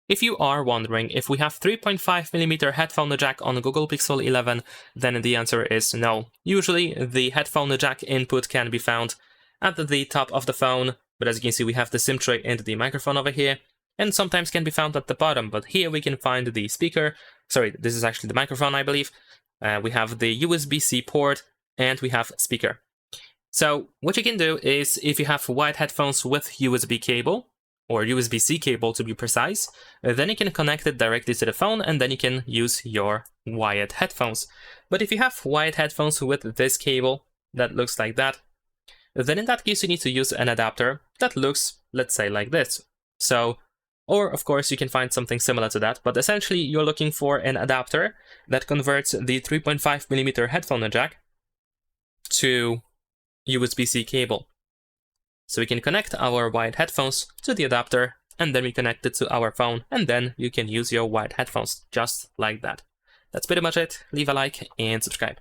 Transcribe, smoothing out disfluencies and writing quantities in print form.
If you are wondering if we have 3.5mm headphone jack on Google Pixel 11, then the answer is no. Usually the headphone jack input can be found at the top of the phone, but as you can see we have the SIM tray and the microphone over here, and sometimes can be found at the bottom, but here we can find the speaker. Sorry, this is actually the microphone, I believe. We have the USB-C port, and we have speaker. So what you can do is, if you have wired headphones with USB cable, or USB-C cable to be precise, then you can connect it directly to the phone and then you can use your wired headphones. But if you have wired headphones with this cable that looks like that, then in that case you need to use an adapter that looks, let's say, like this. So, or of course you can find something similar to that, but essentially you're looking for an adapter that converts the 3.5mm headphone jack to USB-C cable. So we can connect our wired headphones to the adapter, and then we connect it to our phone, and then you can use your wired headphones just like that. That's pretty much it. Leave a like and subscribe.